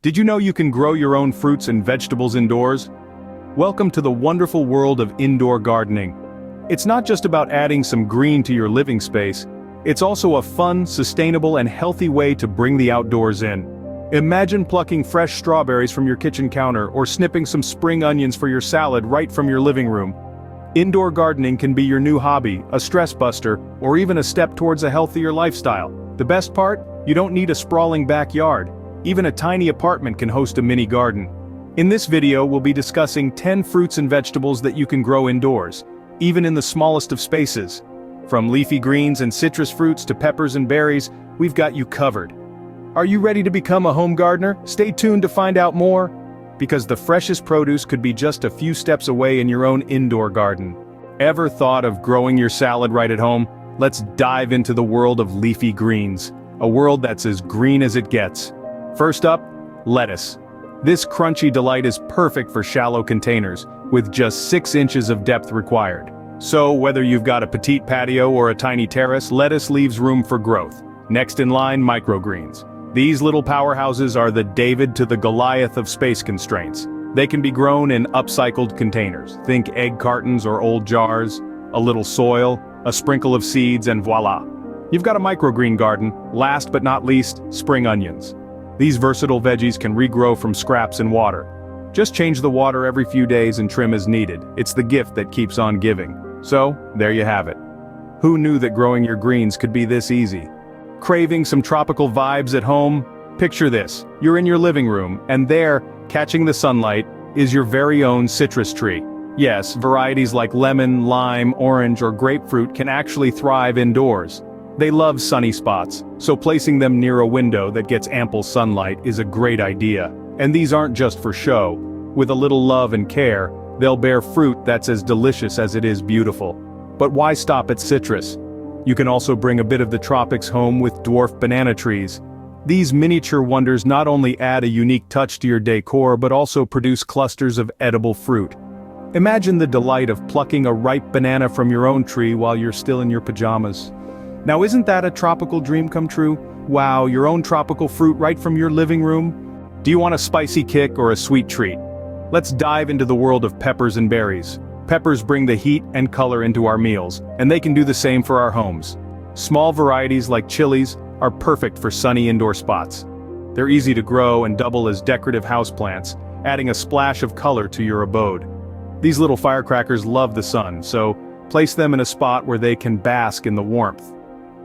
Did you know you can grow your own fruits and vegetables indoors? Welcome to the wonderful world of indoor gardening. It's not just about adding some green to your living space, it's also a fun, sustainable and healthy way to bring the outdoors in. Imagine plucking fresh strawberries from your kitchen counter or snipping some spring onions for your salad right from your living room. Indoor gardening can be your new hobby, a stress buster, or even a step towards a healthier lifestyle. The best part? You don't need a sprawling backyard. Even a tiny apartment can host a mini garden. In this video we'll be discussing 10 fruits and vegetables that you can grow indoors, even in the smallest of spaces. From leafy greens and citrus fruits to peppers and berries, we've got you covered. Are you ready to become a home gardener? Stay tuned to find out more, because the freshest produce could be just a few steps away in your own indoor garden. Ever thought of growing your salad right at home? Let's dive into the world of leafy greens, a world that's as green as it gets. First up, lettuce. This crunchy delight is perfect for shallow containers, with just 6 inches of depth required. So whether you've got a petite patio or a tiny terrace, lettuce leaves room for growth. Next in line, microgreens. These little powerhouses are the David to the Goliath of space constraints. They can be grown in upcycled containers. Think egg cartons or old jars, a little soil, a sprinkle of seeds, and voila! You've got a microgreen garden. Last but not least, spring onions. These versatile veggies can regrow from scraps and water. Just change the water every few days and trim as needed. It's the gift that keeps on giving. So, there you have it. Who knew that growing your greens could be this easy? Craving some tropical vibes at home? Picture this, you're in your living room, and there, catching the sunlight, is your very own citrus tree. Yes, varieties like lemon, lime, orange, or grapefruit can actually thrive indoors. They love sunny spots, so placing them near a window that gets ample sunlight is a great idea. And these aren't just for show. With a little love and care, they'll bear fruit that's as delicious as it is beautiful. But why stop at citrus? You can also bring a bit of the tropics home with dwarf banana trees. These miniature wonders not only add a unique touch to your decor but also produce clusters of edible fruit. Imagine the delight of plucking a ripe banana from your own tree while you're still in your pajamas. Now isn't that a tropical dream come true? Wow, your own tropical fruit right from your living room? Do you want a spicy kick or a sweet treat? Let's dive into the world of peppers and berries. Peppers bring the heat and color into our meals, and they can do the same for our homes. Small varieties like chilies are perfect for sunny indoor spots. They're easy to grow and double as decorative houseplants, adding a splash of color to your abode. These little firecrackers love the sun, so place them in a spot where they can bask in the warmth.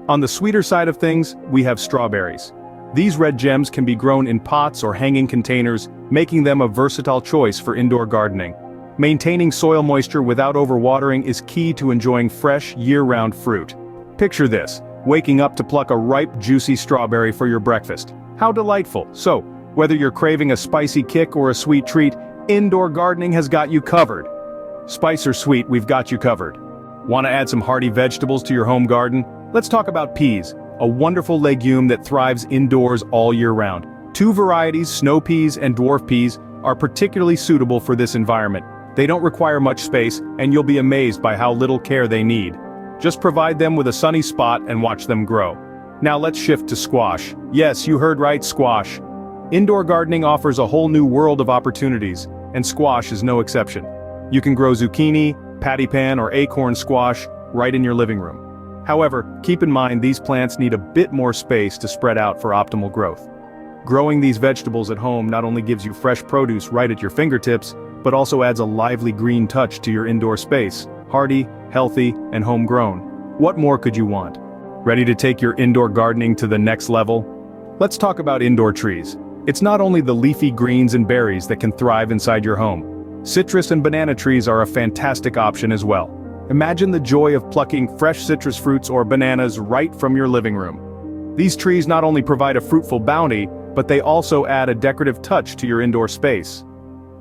On the sweeter side of things, we have strawberries. These red gems can be grown in pots or hanging containers, making them a versatile choice for indoor gardening. Maintaining soil moisture without overwatering is key to enjoying fresh, year-round fruit. Picture this, waking up to pluck a ripe, juicy strawberry for your breakfast. How delightful! So, whether you're craving a spicy kick or a sweet treat, indoor gardening has got you covered. Spice or sweet, we've got you covered. Want to add some hearty vegetables to your home garden? Let's talk about peas, a wonderful legume that thrives indoors all year round. 2 varieties, snow peas and dwarf peas, are particularly suitable for this environment. They don't require much space, and you'll be amazed by how little care they need. Just provide them with a sunny spot and watch them grow. Now let's shift to squash. Yes, you heard right, squash. Indoor gardening offers a whole new world of opportunities, and squash is no exception. You can grow zucchini, patty pan or acorn squash right in your living room. However, keep in mind these plants need a bit more space to spread out for optimal growth. Growing these vegetables at home not only gives you fresh produce right at your fingertips, but also adds a lively green touch to your indoor space. Hearty, healthy, and homegrown. What more could you want? Ready to take your indoor gardening to the next level? Let's talk about indoor trees. It's not only the leafy greens and berries that can thrive inside your home. Citrus and banana trees are a fantastic option as well. Imagine the joy of plucking fresh citrus fruits or bananas right from your living room. These trees not only provide a fruitful bounty, but they also add a decorative touch to your indoor space.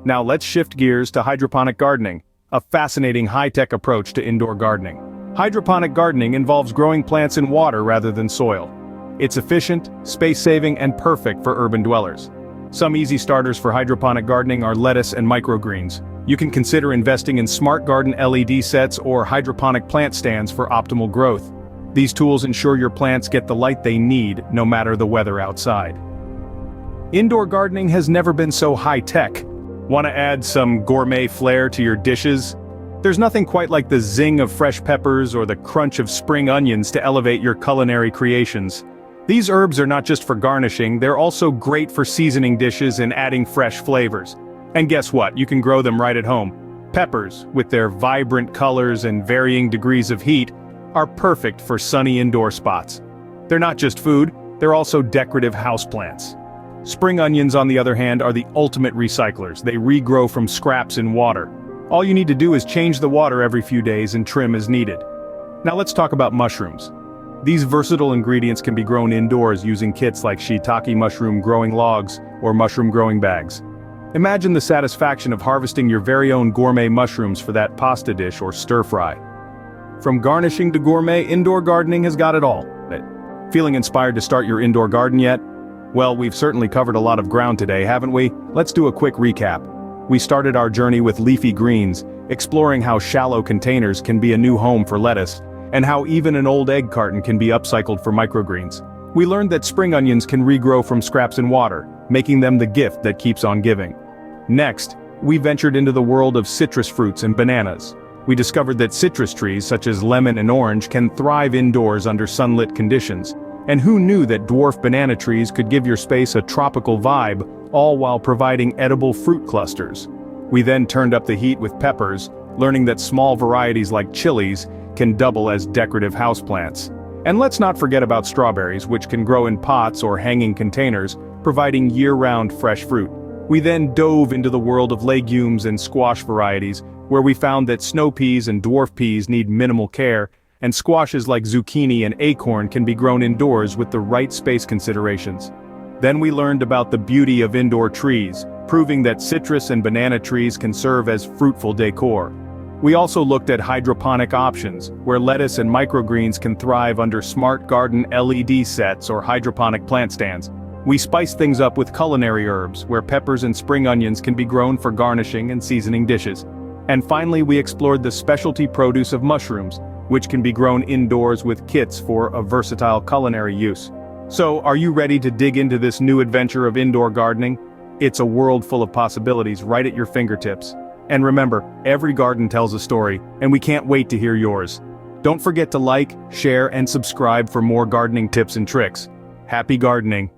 Now let's shift gears to hydroponic gardening, a fascinating high-tech approach to indoor gardening. Hydroponic gardening involves growing plants in water rather than soil. It's efficient, space-saving, and perfect for urban dwellers. Some easy starters for hydroponic gardening are lettuce and microgreens. You can consider investing in smart garden LED sets or hydroponic plant stands for optimal growth. These tools ensure your plants get the light they need, no matter the weather outside. Indoor gardening has never been so high-tech. Want to add some gourmet flair to your dishes? There's nothing quite like the zing of fresh peppers or the crunch of spring onions to elevate your culinary creations. These herbs are not just for garnishing, they're also great for seasoning dishes and adding fresh flavors. And guess what? You can grow them right at home. Peppers, with their vibrant colors and varying degrees of heat, are perfect for sunny indoor spots. They're not just food, they're also decorative houseplants. Spring onions, on the other hand, are the ultimate recyclers. They regrow from scraps in water. All you need to do is change the water every few days and trim as needed. Now let's talk about mushrooms. These versatile ingredients can be grown indoors using kits like shiitake mushroom growing logs or mushroom growing bags. Imagine the satisfaction of harvesting your very own gourmet mushrooms for that pasta dish or stir-fry. From garnishing to gourmet, indoor gardening has got it all. Feeling inspired to start your indoor garden yet? Well, we've certainly covered a lot of ground today, haven't we? Let's do a quick recap. We started our journey with leafy greens, exploring how shallow containers can be a new home for lettuce, and how even an old egg carton can be upcycled for microgreens. We learned that spring onions can regrow from scraps in water, making them the gift that keeps on giving. Next, we ventured into the world of citrus fruits and bananas. We discovered that citrus trees such as lemon and orange can thrive indoors under sunlit conditions. And who knew that dwarf banana trees could give your space a tropical vibe, all while providing edible fruit clusters. We then turned up the heat with peppers, learning that small varieties like chilies can double as decorative houseplants. And let's not forget about strawberries, which can grow in pots or hanging containers, providing year-round fresh fruit. We then dove into the world of legumes and squash varieties, where we found that snow peas and dwarf peas need minimal care, and squashes like zucchini and acorn can be grown indoors with the right space considerations. Then we learned about the beauty of indoor trees, proving that citrus and banana trees can serve as fruitful decor. We also looked at hydroponic options, where lettuce and microgreens can thrive under smart garden LED sets or hydroponic plant stands. We spiced things up with culinary herbs, where peppers and spring onions can be grown for garnishing and seasoning dishes. And finally, we explored the specialty produce of mushrooms, which can be grown indoors with kits for a versatile culinary use. So, are you ready to dig into this new adventure of indoor gardening? It's a world full of possibilities right at your fingertips. And remember, every garden tells a story, and we can't wait to hear yours. Don't forget to like, share, and subscribe for more gardening tips and tricks. Happy gardening!